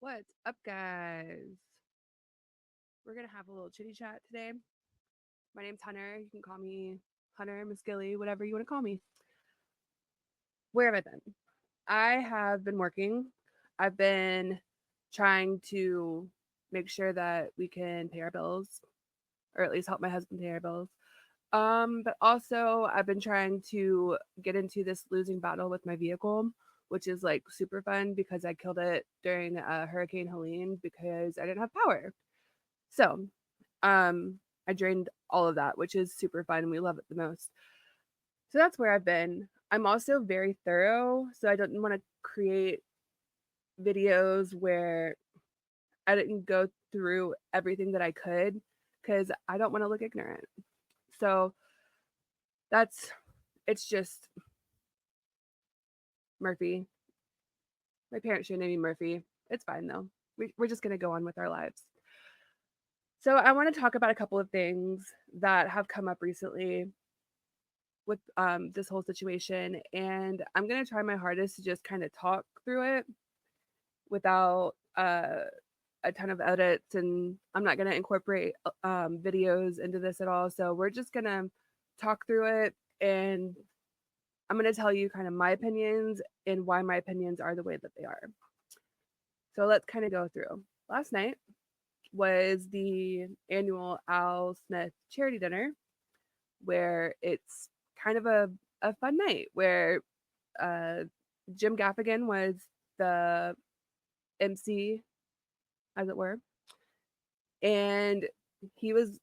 What's up, guys? We're gonna have a little chitty chat today. My name's Hunter. You can call me Hunter, Miss Gilly, whatever you want to call me. Where have I been? I have been working. I've been trying to make sure that we can pay our bills, or at least help my husband pay our bills. But also I've been trying to get into this losing battle with my vehicle, which is like super fun because I killed it during Hurricane Helene because I didn't have power. So, I drained all of that, which is super fun. We love it the most. So that's where I've been. I'm also very thorough, so I don't want to create videos where I didn't go through everything that I could because I don't want to look ignorant. So that's it's just Murphy. My parents should name me Murphy. It's fine though. We're just gonna go on with our lives. So I want to talk about a couple of things that have come up recently with this whole situation, and I'm gonna try my hardest to just kind of talk through it without a ton of edits, and I'm not gonna incorporate videos into this at all. So we're just gonna talk through it, and I'm gonna tell you kind of my opinions and why my opinions are the way that they are. So let's kind of go through. Last night was the annual Al Smith charity dinner, where it's kind of a fun night where uh, Jim Gaffigan was the MC, as it were, and he was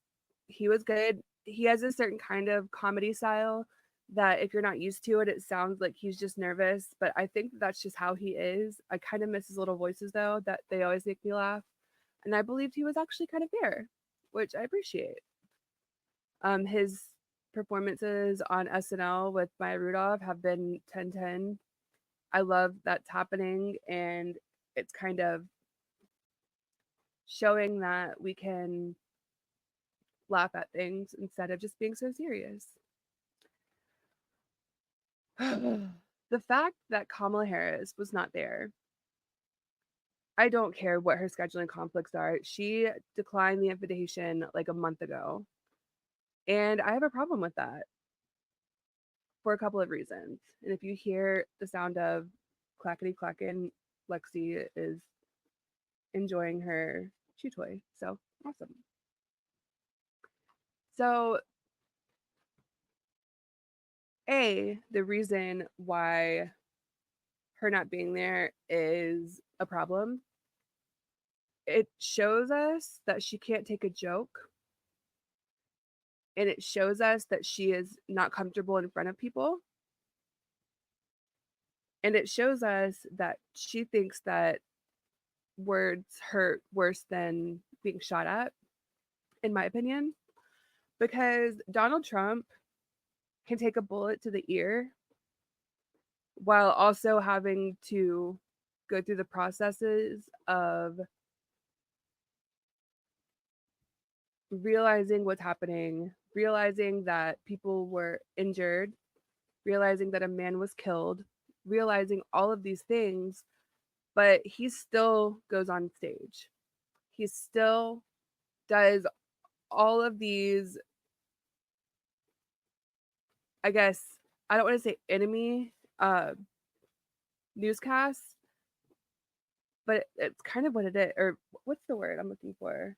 he was good. He has a certain kind of comedy style that if you're not used to it, it sounds like he's just nervous. But I think that's just how he is. I kind of miss his little voices though; that they always make me laugh. And I believed he was actually kind of there, which I appreciate. His performances on SNL with Maya Rudolph have been 10/10. I love that's happening, and it's kind of showing that we can laugh at things instead of just being so serious. The fact that Kamala Harris was not there, I don't care what her scheduling conflicts are. She declined the invitation like a month ago. And I have a problem with that for a couple of reasons. And if you hear the sound of clackety clacking, Lexi is enjoying her chew toy. So awesome. So, the reason why her not being there is a problem. It shows us that she can't take a joke, and it shows us that she is not comfortable in front of people, and it shows us that she thinks that words hurt worse than being shot at, in my opinion, because Donald Trump can take a bullet to the ear while also having to go through the processes of realizing what's happening, realizing that people were injured, realizing that a man was killed, realizing all of these things, but he still goes on stage. He still does all of these, I guess, I don't want to say enemy newscasts, but it's kind of what it is. Or what's the word I'm looking for?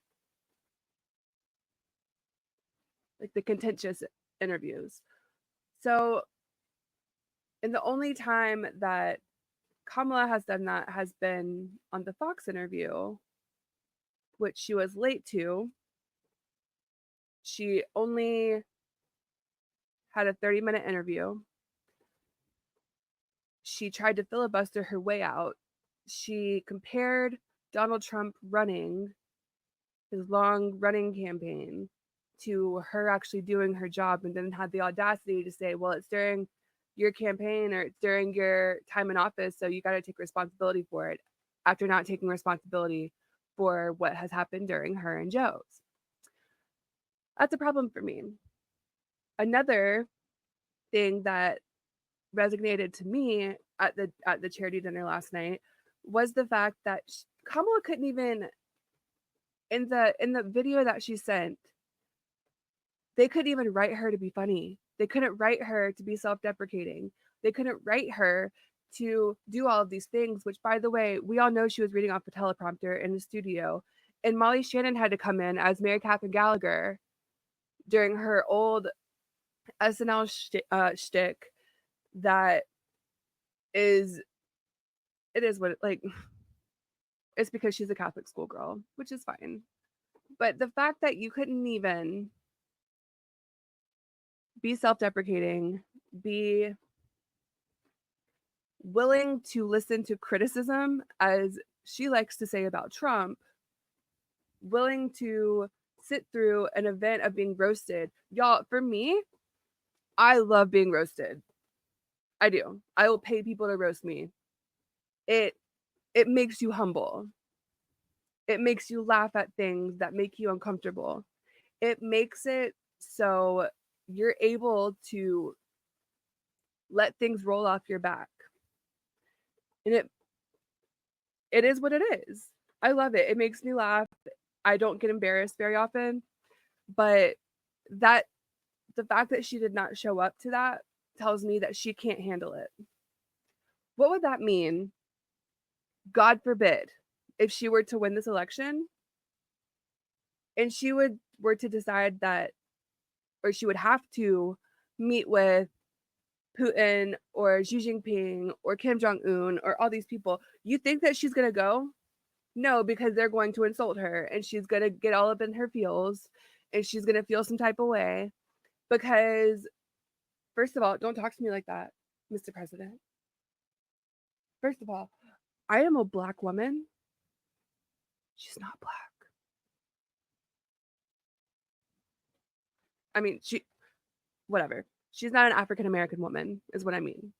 Like the contentious interviews. So, and the only time that Kamala has done that has been on the Fox interview, which she was late to. She only had a 30-minute interview. She tried to filibuster her way out. She compared Donald Trump running his long running campaign to her actually doing her job, and then had the audacity to say, well, it's during your campaign or it's during your time in office, so you got to take responsibility for it, after not taking responsibility for what has happened during her and Joe's. That's a problem for me. Another thing that resonated to me at the charity dinner last night was the fact that Kamala couldn't even, in the video that she sent, they couldn't even write her to be funny. They couldn't write her to be self-deprecating. They couldn't write her to do all of these things, which, by the way, we all know she was reading off a teleprompter in the studio. And Molly Shannon had to come in as Mary Catherine Gallagher during her old SNL shtick that is, it is what, like, it's because she's a Catholic schoolgirl, which is fine. But the fact that you couldn't even be self-deprecating, be willing to listen to criticism, as she likes to say about Trump, willing to sit through an event of being roasted. Y'all, for me, I love being roasted. I do. I will pay people to roast me. It it makes you humble. It makes you laugh at things that make you uncomfortable. It makes it so you're able to let things roll off your back. And it is what it is. I love it. It makes me laugh. I don't get embarrassed very often, but that the fact that she did not show up to that tells me that she can't handle it. What would that mean? God forbid, if she were to win this election and she were to decide that, or she would have to meet with Putin or Xi Jinping or Kim Jong Un or all these people, you think that she's gonna go? No, because they're going to insult her and she's gonna get all up in her feels and she's gonna feel some type of way because, first of all, don't talk to me like that, Mr. President. First of all, I am a black woman. She's not black. I mean, whatever. She's not an African American woman, is what I mean.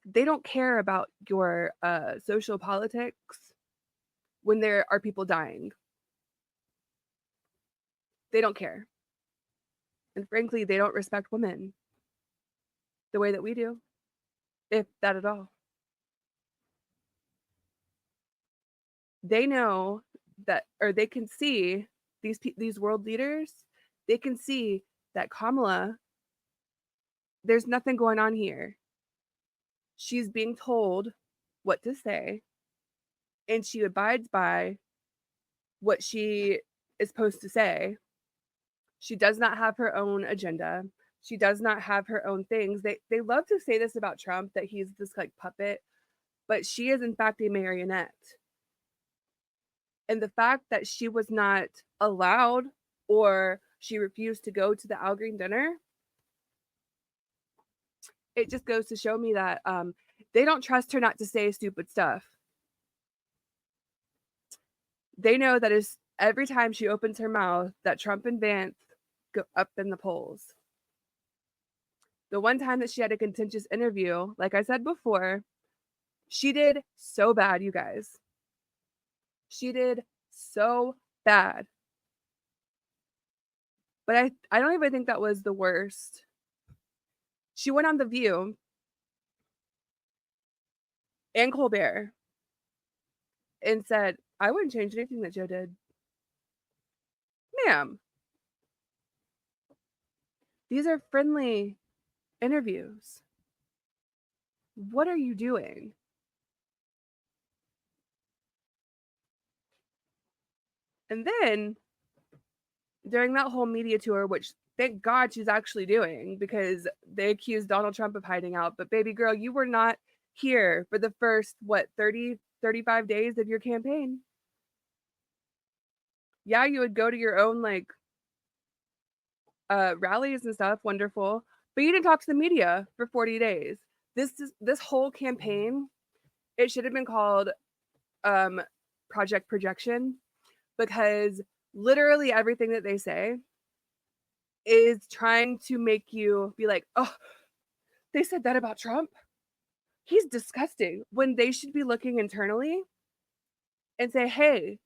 They don't care about your social politics when there are people dying. They don't care. And frankly, they don't respect women the way that we do, if that at all. They know that, or they can see these world leaders. They can see that Kamala, there's nothing going on here. She's being told what to say, and she abides by what she is supposed to say. She does not have her own agenda. She does not have her own things. They love to say this about Trump, that he's this like puppet, but she is in fact a marionette. And the fact that she was not allowed, or she refused to go to the Al Green dinner, it just goes to show me that they don't trust her not to say stupid stuff. They know that is every time she opens her mouth that Trump and Vance go up in the polls. The one time that she had a contentious interview, like I said before, she did so bad, you guys. She did so bad. But I don't even think that was the worst. She went on The View and Colbert and said, I wouldn't change anything that Joe did. Ma'am, these are friendly interviews. What are you doing? And then during that whole media tour, which thank God she's actually doing, because they accused Donald Trump of hiding out. But baby girl, you were not here for the first, 35 days of your campaign. Yeah, you would go to your own like rallies and stuff, wonderful, but you didn't talk to the media for 40 days. This whole campaign, it should have been called Project Projection, because literally everything that they say is trying to make you be like, oh, they said that about Trump. He's disgusting. When they should be looking internally and say, hey,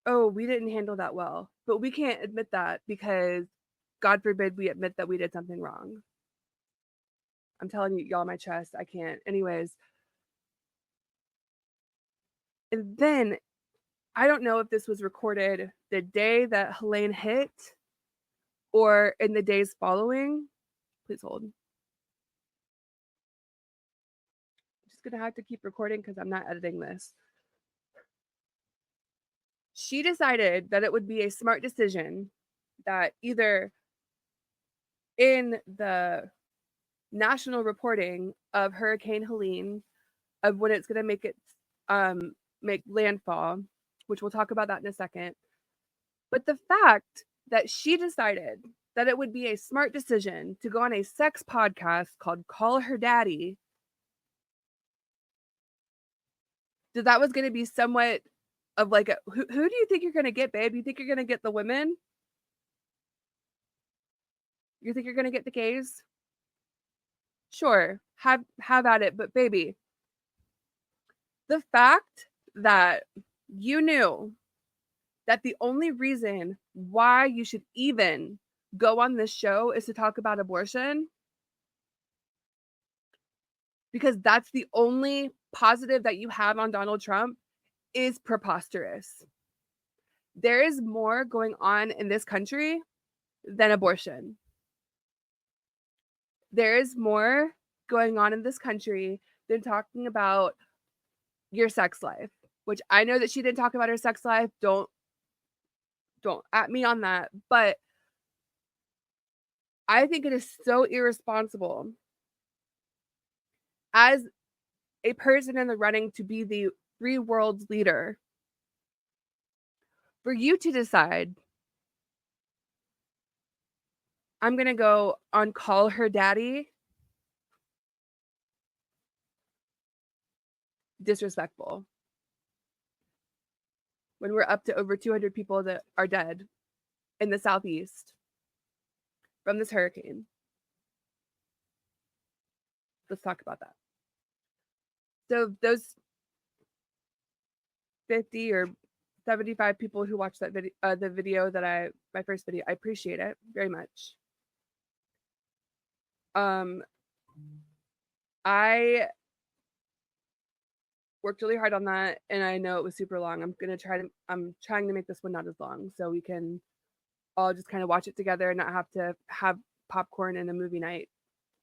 oh, we didn't handle that well, but we can't admit that because God forbid we admit that we did something wrong. I'm telling you, y'all, my chest, I can't. Anyways, and then I don't know if this was recorded the day that Helene hit or in the days following. Please hold. I'm just gonna have to keep recording because I'm not editing this. She decided that it would be a smart decision that either in the national reporting of Hurricane Helene, of when it's going to make landfall, which we'll talk about that in a second. But the fact that she decided that it would be a smart decision to go on a sex podcast called Call Her Daddy, that was going to be somewhat of like a, who do you think you're going to get, babe? You think you're going to get the women? You think you're going to get the gays? Sure, have at it, but baby, the fact that you knew that the only reason why you should even go on this show is to talk about abortion, because that's the only positive that you have on Donald Trump, is preposterous. There is more going on in this country than abortion. There is more going on in this country than talking about your sex life, which I know that she didn't talk about her sex life. Don't at me on that, but I think it is so irresponsible as a person in the running to be the free world's leader for you to decide, I'm going to go on Call Her Daddy. Disrespectful. When we're up to over 200 people that are dead in the Southeast from this hurricane. Let's talk about that. So those 50 or 75 people who watched that video, the video that my first video, I appreciate it very much. I worked really hard on that, and I know it was super long. I'm trying to make this one not as long, so we can all just kind of watch it together and not have to have popcorn in a movie night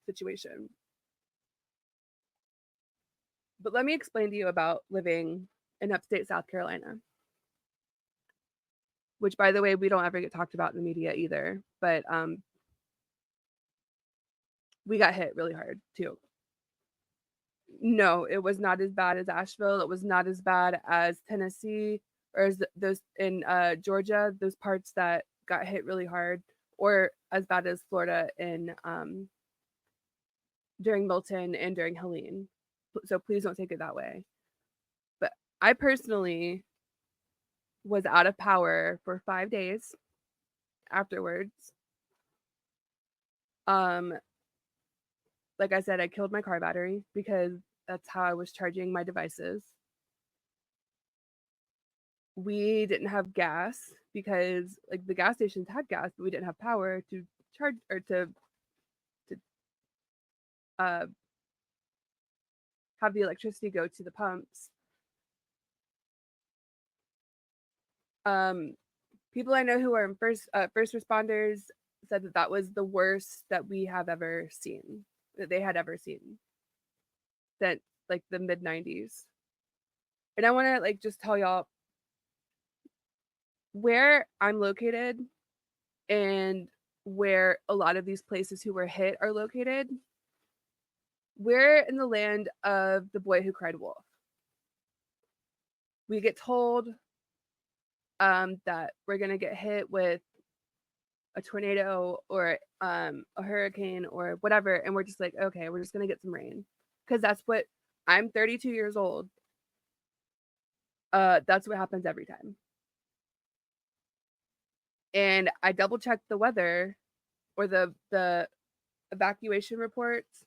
situation. But let me explain to you about living in upstate South Carolina, which, by the way, we don't ever get talked about in the media either. But we got hit really hard too. No, it was not as bad as Asheville. It was not as bad as Tennessee or as those in Georgia, those parts that got hit really hard, or as bad as Florida in during Milton and during Helene. So please don't take it that way. But I personally was out of power for 5 days afterwards. Like I said, I killed my car battery because that's how I was charging my devices. We didn't have gas because like the gas stations had gas, but we didn't have power to charge or to uh, have the electricity go to the pumps. People I know who are in first responders said that was the worst that we have ever seen, that they had ever seen since like the mid 90s. And I want to like just tell y'all where I'm located and where a lot of these places who were hit are located. We're in the land of the boy who cried wolf. We get told that we're going to get hit with a tornado or a hurricane or whatever, and we're just like, okay, we're just going to get some rain, because that's what, I'm 32 years old. That's what happens every time. And I double checked the weather or the evacuation reports.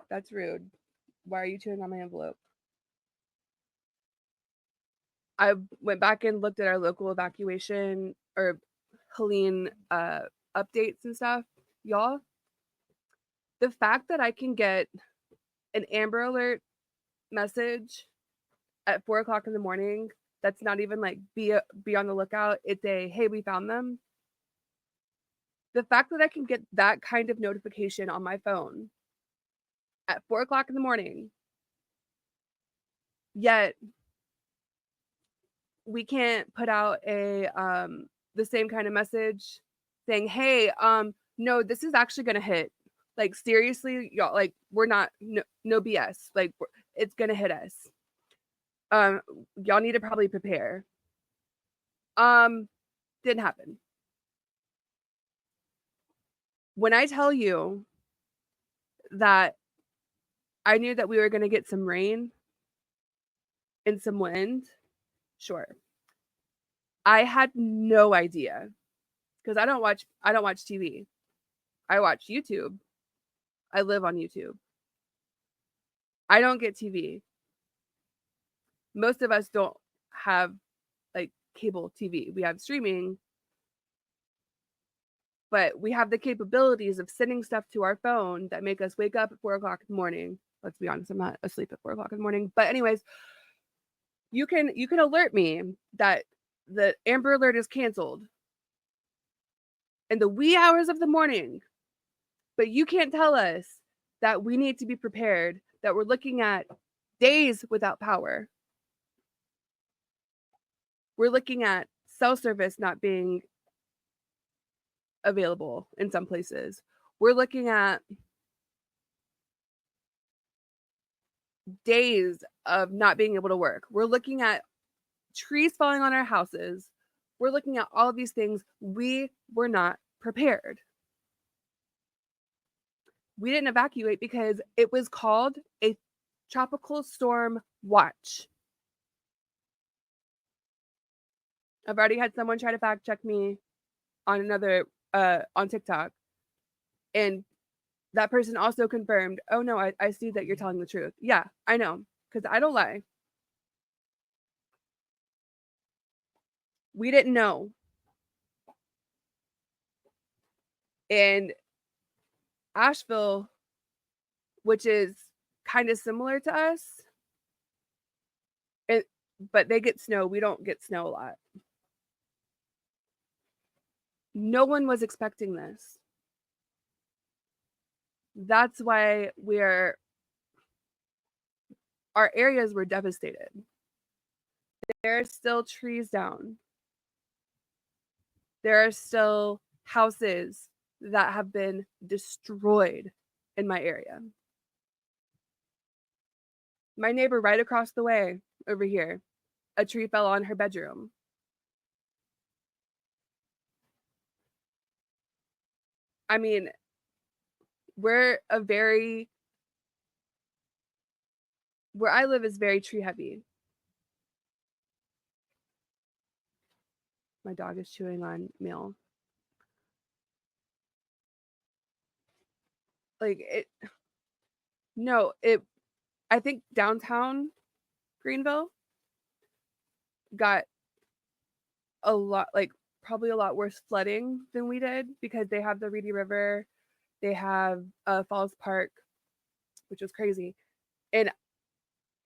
That's rude. Why are you chewing on my envelope? I went back and looked at our local evacuation or Helene updates and stuff, y'all, the fact that I can get an Amber Alert message at 4 o'clock in the morning, that's not even like be on the lookout. It's a hey, we found them. The fact that I can get that kind of notification on my phone at 4 o'clock in the morning, yet we can't put out a the same kind of message saying, hey, no, this is actually gonna hit. Like seriously, y'all, like we're not no BS. Like it's gonna hit us. Y'all need to probably prepare. Didn't happen. When I tell you that I knew that we were gonna get some rain and some wind, sure. I had no idea because I don't watch TV. I watch YouTube. I live on YouTube. I don't get TV. Most of us don't have like cable TV. We have streaming, but we have the capabilities of sending stuff to our phone that make us wake up at 4 o'clock in the morning. Let's be honest, I'm not asleep at 4 o'clock in the morning. But anyways, you can alert me that the Amber Alert is canceled in the wee hours of the morning, but you can't tell us that we need to be prepared, that we're looking at days without power. We're looking at cell service not being available in some places. We're looking at days of not being able to work. We're looking at trees falling on our houses. We're looking at all of these things. We were not prepared. We didn't evacuate because it was called a tropical storm watch. I've already had someone try to fact check me on another on TikTok, and that person also confirmed, oh no, I see that you're telling the truth. Yeah, I know, because I don't lie. We didn't know. And Asheville, which is kind of similar to us, it, but they get snow. We don't get snow a lot. No one was expecting this. That's why our areas were devastated. There are still trees down. There are still houses that have been destroyed in my area. My neighbor right across the way over here, a tree fell on her bedroom. I mean, where I live is very tree heavy. My dog is chewing on meal. Like it no, it I think downtown Greenville got a lot, like probably a lot worse flooding than we did because they have the Reedy River, they have Falls Park, which was crazy. And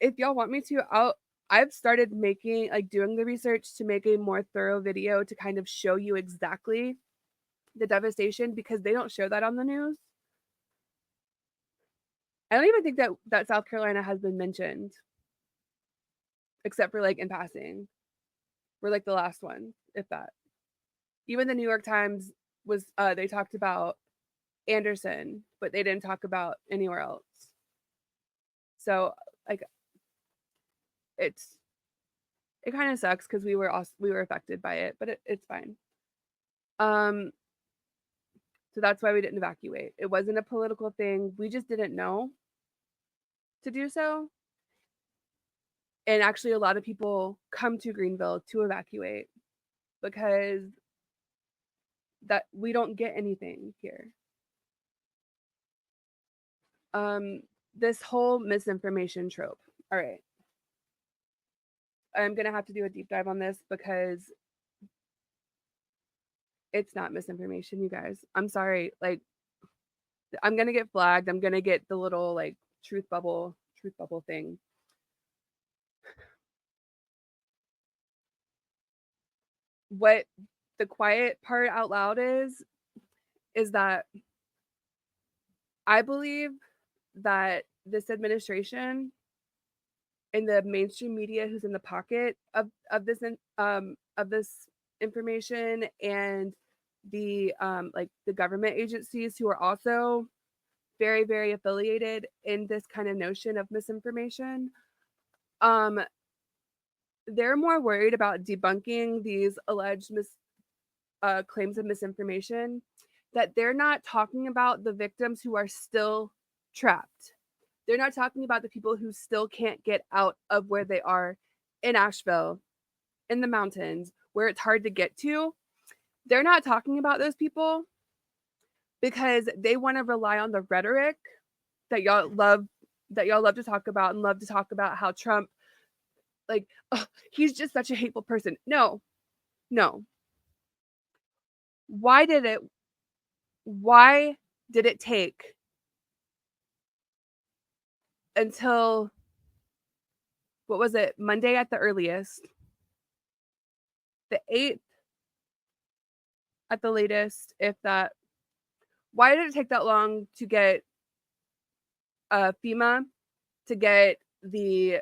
if y'all want me to, I've started doing the research to make a more thorough video to kind of show you exactly the devastation because they don't show that on the news. I don't even think that South Carolina has been mentioned, except for like in passing. We're like the last one, if that. Even the New York Times was they talked about Anderson, but they didn't talk about anywhere else. So like it kind of sucks because we were affected by it, but it's fine. So that's why we didn't evacuate. It wasn't a political thing. We just didn't know to do so. And actually, a lot of people come to Greenville to evacuate because that we don't get anything here. This whole misinformation trope. All right. I'm going to have to do a deep dive on this because It's not misinformation, you guys. I'm sorry. Like, I'm gonna get flagged. I'm gonna get the little like truth bubble thing. What the quiet part out loud is that I believe that this administration and the mainstream media who's in the pocket of this information, and the like the government agencies who are also very very affiliated in this kind of notion of misinformation, um they're more worried about debunking these alleged claims of misinformation, that they're not talking about the victims who are still trapped. They're not talking about the people who still can't get out of where they are in Asheville, in the mountains, where it's hard to get to. They're not talking about those people because they want to rely on the rhetoric that y'all love to talk about, and love to talk about how Trump, like, oh, he's just such a hateful person. No, no. Why did it why did it take until, what was it, Monday at the earliest, the 8th at the latest, if that, why did it take that long to get FEMA, to get the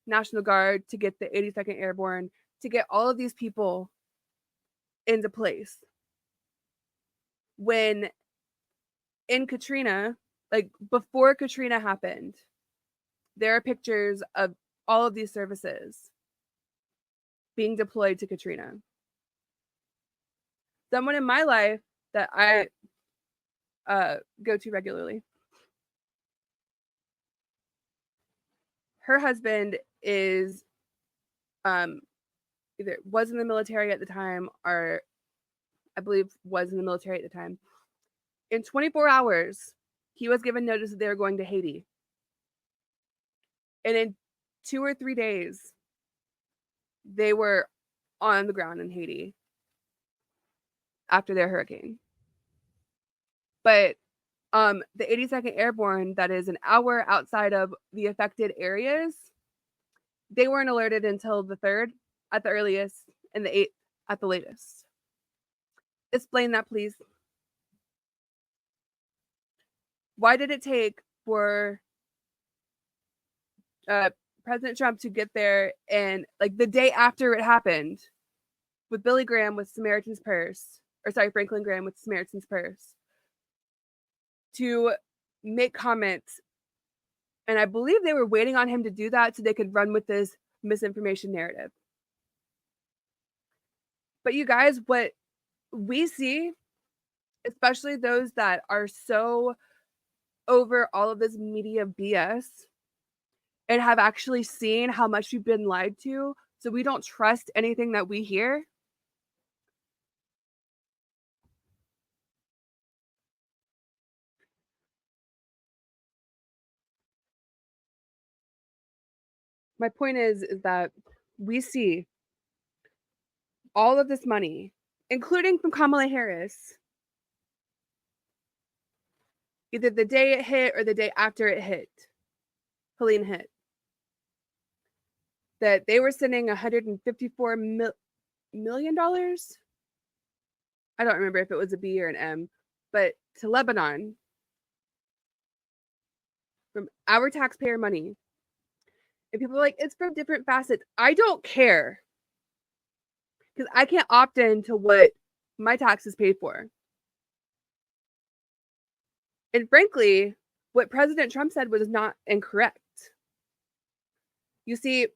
National Guard, to get the 82nd Airborne, to get all of these people into place? When in Katrina, like before Katrina happened, there are pictures of all of these services being deployed to Katrina. Someone in my life that I go to regularly, her husband is either was in the military at the time, or I believe was in the military at the time. In 24 hours, he was given notice that they were going to Haiti. And in 2 or 3 days, they were on the ground in Haiti after their hurricane. But the 82nd Airborne, that is an hour outside of the affected areas, they weren't alerted until the 3rd at the earliest and the 8th at the latest. Explain that, please. Why did it take for President Trump to get there, and like the day after it happened, with Billy Graham with Samaritan's Purse, or sorry, Franklin Graham with Samaritan's Purse, to make comments? And I believe they were waiting on him to do that so they could run with this misinformation narrative. But you guys, what we see, especially those that are so over all of this media BS and have actually seen how much we've been lied to, so we don't trust anything that we hear. My point is that we see all of this money, including from Kamala Harris, either the day it hit or the day after it hit, Helene hit, that they were sending $154 million. I don't remember if it was a B or an M, but to Lebanon from our taxpayer money. And people are like, it's from different facets. I don't care, because I can't opt in to what my taxes paid for. And frankly, what President Trump said was not incorrect. You see,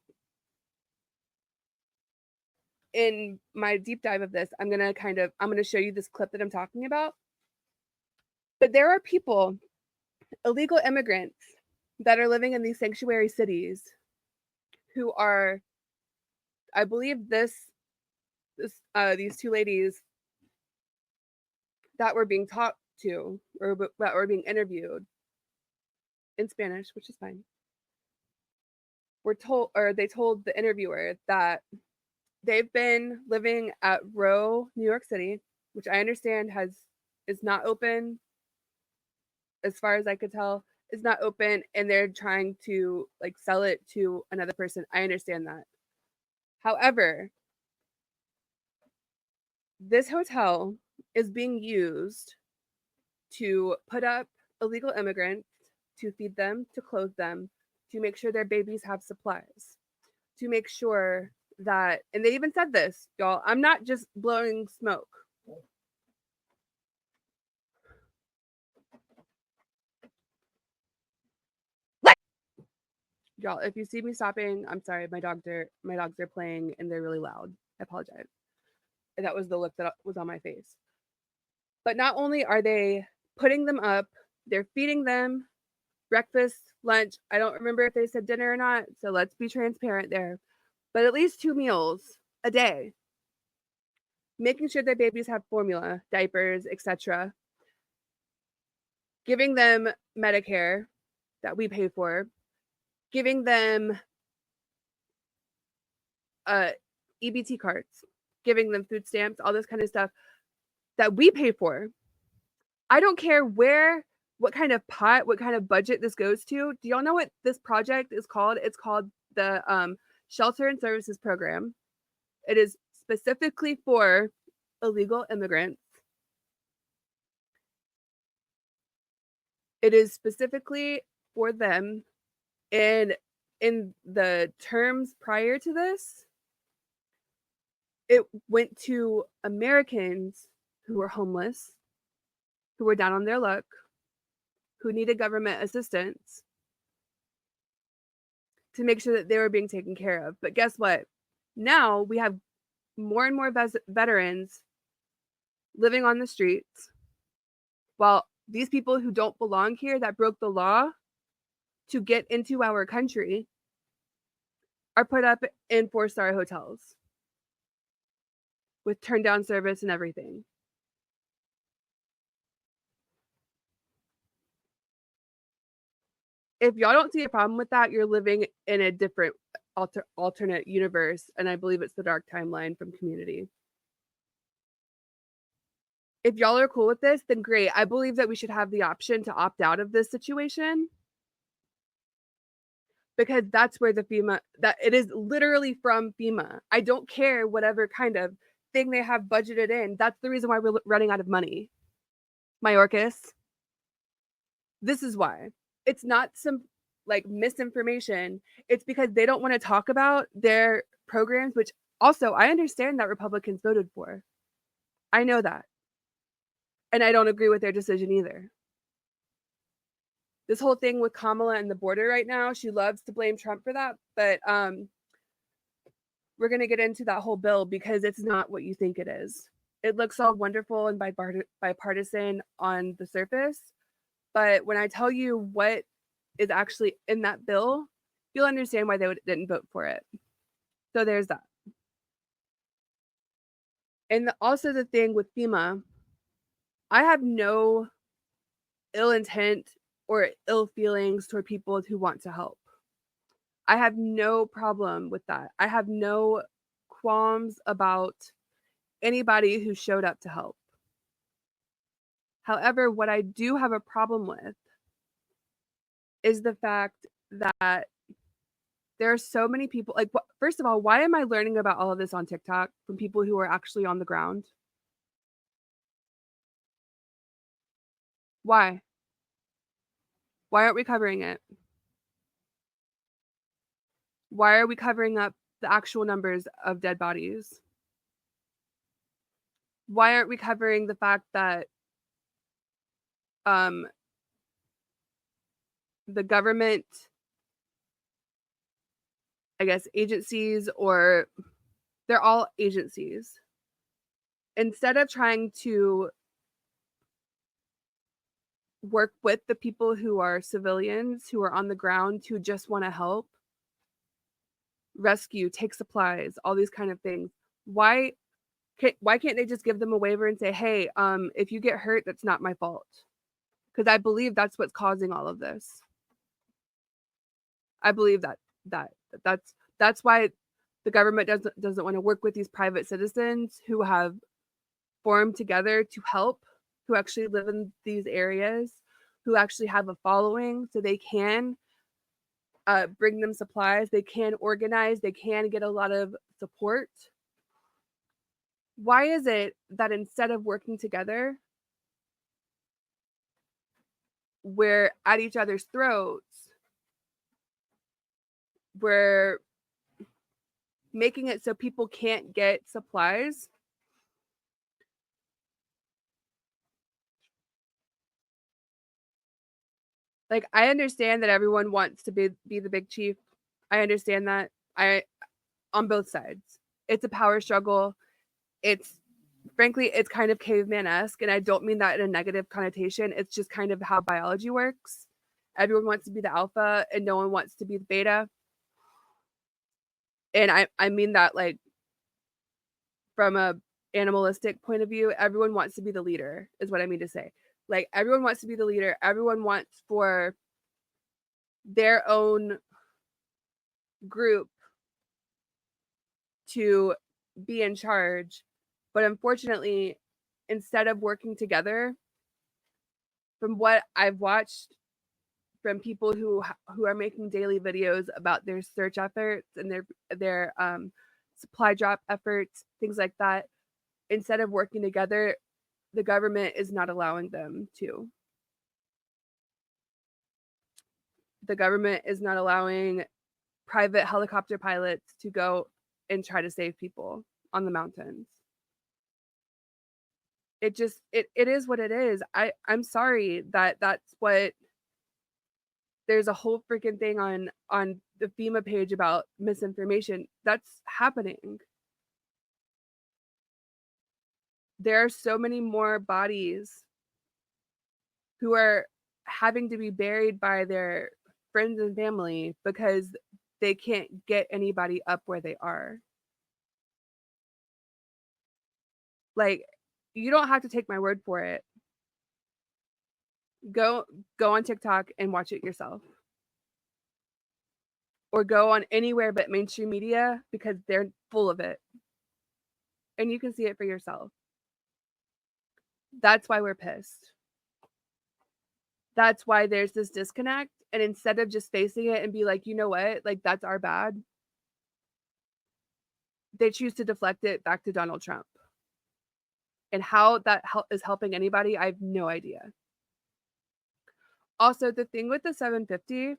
in my deep dive of this, I'm going to show you this clip that I'm talking about. But there are people, illegal immigrants, that are living in these sanctuary cities who are, I believe these two ladies that were being talked to, or that were being interviewed in Spanish, which is fine, they told the interviewer that they've been living at Row, New York City, which I understand is not open as far as I could tell. Is not open, and they're trying to like sell it to another person. I understand that. However, this hotel is being used to put up illegal immigrants, to feed them, to clothe them, to make sure their babies have supplies, to make sure that, and they even said this, y'all, I'm not just blowing smoke. Y'all, if you see me stopping, I'm sorry. My dogs are playing and they're really loud. I apologize. And that was the look that was on my face. But not only are they putting them up, they're feeding them breakfast, lunch. I don't remember if they said dinner or not, so let's be transparent there. But at least 2 meals a day, making sure their babies have formula, diapers, etc., giving them Medicare that we pay for, giving them uh, EBT cards, giving them food stamps, all this kind of stuff that we pay for. I don't care what kind of pot, what kind of budget this goes to. Do y'all know what this project is called? It's called the Shelter and Services Program. It is specifically for illegal immigrants. It is specifically for them. And in the terms prior to this, it went to Americans who were homeless, who were down on their luck, who needed government assistance to make sure that they were being taken care of. But guess what? Now we have more and more veterans living on the streets, while these people who don't belong here, that broke the law to get into our country, are put up in 4-star hotels with turn down service and everything. If y'all don't see a problem with that, you're living in a different alternate universe, and I believe it's the dark timeline from Community. If y'all are cool with this, then great. I believe that we should have the option to opt out of this situation, because that's where the FEMA, that it is literally from FEMA. I don't care whatever kind of thing they have budgeted in. That's the reason why we're running out of money. Mayorkas, this is why. It's not some like misinformation. It's because they don't want to talk about their programs, which also I understand that Republicans voted for. I know that. And I don't agree with their decision either. This whole thing with Kamala and the border right now, she loves to blame Trump for that, but we're going to get into that whole bill because it's not what you think it is. It looks all wonderful and bipartisan on the surface, but when I tell you what is actually in that bill, you'll understand why they didn't vote for it. So there's that. And also the thing with FEMA, I have no ill intent or ill feelings toward people who want to help. I have no problem with that. I have no qualms about anybody who showed up to help. However, what I do have a problem with is the fact that there are so many people. Like, first of all, why am I learning about all of this on TikTok from people who are actually on the ground? Why? Why aren't we covering it? Why are we covering up the actual numbers of dead bodies? Why aren't we covering the fact that um, the government, I guess, agencies, or they're all agencies, instead of trying to work with the people who are civilians, who are on the ground, who just want to help, rescue, take supplies, all these kind of things, why can't they just give them a waiver and say, hey, if you get hurt, that's not my fault? Because I believe that's what's causing all of this. I believe that that's why The government doesn't want to work with these private citizens who have formed together to help, who actually live in these areas, who actually have a following, so they can bring them supplies, they can organize, they can get a lot of support. Why is it that instead of working together, we're at each other's throats? We're making it so people can't get supplies. Like, I understand that everyone wants to be the big chief. I understand that. I On both sides. It's a power struggle. It's frankly, it's kind of caveman-esque, and I don't mean that in a negative connotation. It's just kind of how biology works. Everyone wants to be the alpha and no one wants to be the beta. And I mean that like from a animalistic point of view, everyone wants to be the leader is what I mean to say. Like everyone wants to be the leader. Everyone wants for their own group to be in charge. But unfortunately, instead of working together, from what I've watched from people who are making daily videos about their search efforts and their supply drop efforts, things like that, instead of working together, the government is not allowing them to. The government is not allowing private helicopter pilots to go and try to save people on the mountains. It is what it is. I'm sorry that that's what there's a whole freaking thing on the FEMA page about misinformation. That's happening. There are so many more bodies who are having to be buried by their friends and family because they can't get anybody up where they are. Like, you don't have to take my word for it. Go on TikTok and watch it yourself. Or go on anywhere but mainstream media because they're full of it. And you can see it for yourself. That's why we're pissed. That's why there's this disconnect. And instead of just facing it and be like, you know what, like that's our bad, they choose to deflect it back to Donald Trump. And how that is helping anybody, I have no idea. Also, the thing with the 750,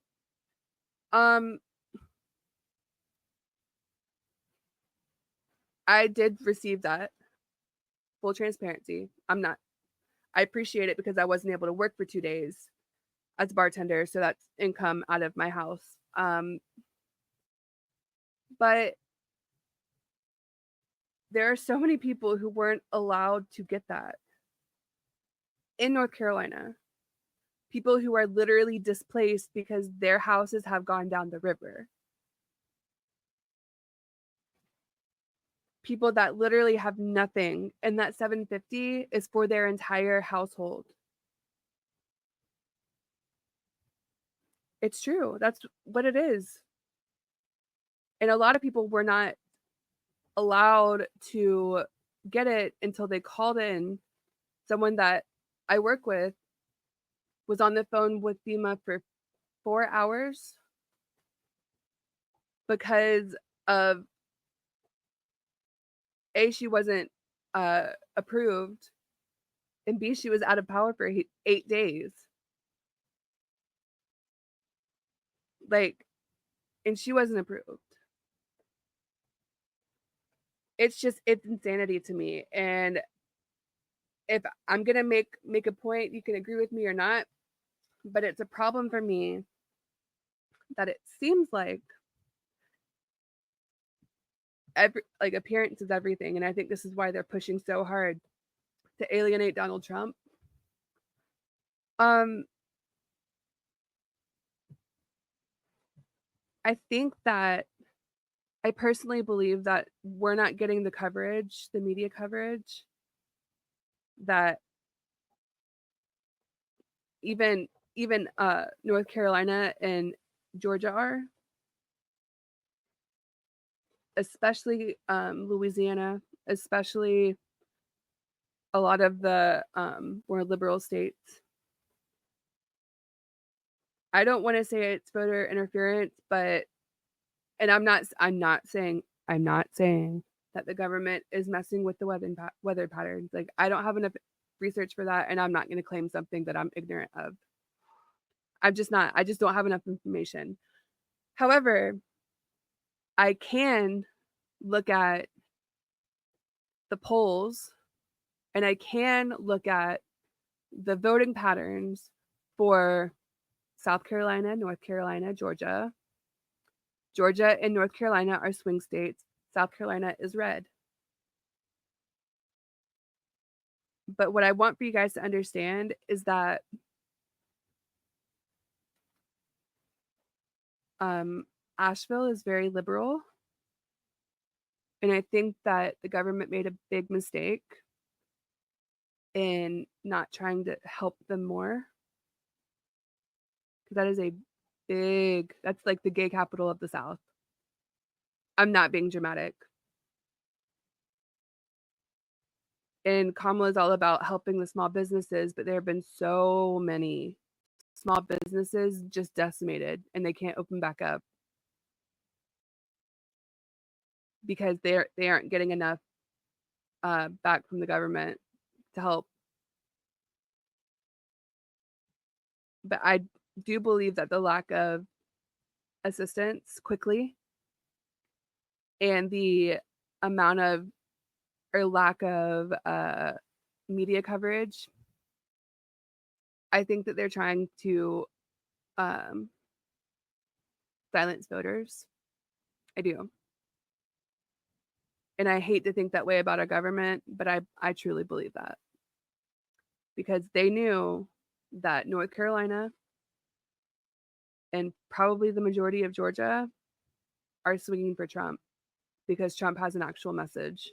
um, I did receive that. Full transparency. I appreciate it because I wasn't able to work for 2 days as a bartender, so that's income out of my house. But there are so many people who weren't allowed to get that in North Carolina. People who are literally displaced because their houses have gone down the river. People that literally have nothing, and that 750 is for their entire household. It's true. That's what it is. And a lot of people were not allowed to get it until they called in. Someone that I work with was on the phone with FEMA for 4 hours because of A, she wasn't approved, and B, she was out of power for 8 days. Like, and she wasn't approved. It's insanity to me. And if I'm gonna make a point, you can agree with me or not, but it's a problem for me that it seems like appearance is everything, and I think this is why they're pushing so hard to alienate Donald Trump. Um, I think that I personally believe that we're not getting the coverage, the media coverage that even North Carolina and Georgia are. especially Louisiana, especially a lot of the more liberal states. I don't want to say it's voter interference, but and I'm not saying that the government is messing with the weather patterns. Like I don't have enough research for that, and I'm not going to claim something that I'm ignorant of. I'm just not. I just don't have enough information. However, I can look at the polls and I can look at the voting patterns for South Carolina, North Carolina, Georgia. Georgia and North Carolina are swing states. South Carolina is red. But what I want for you guys to understand is that um, Asheville is very liberal. And I think that the government made a big mistake in not trying to help them more. Because that is that's like the gay capital of the South. I'm not being dramatic. And Kamala is all about helping the small businesses, but there have been so many small businesses just decimated and they can't open back up because they aren't getting enough back from the government to help. But I do believe that the lack of assistance quickly and the amount of or lack of media coverage, I think that they're trying to um, silence voters. I do. And I hate to think that way about our government, but I truly believe that because they knew that North Carolina and probably the majority of Georgia are swinging for Trump because Trump has an actual message.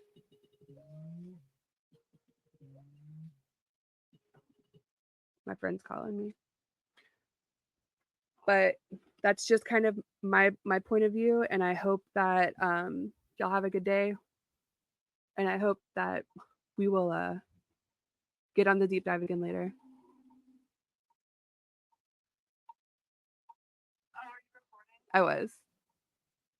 My friend's calling me. But that's just kind of my point of view, and I hope that y'all have a good day, and I hope that we will get on the deep dive again later. I was.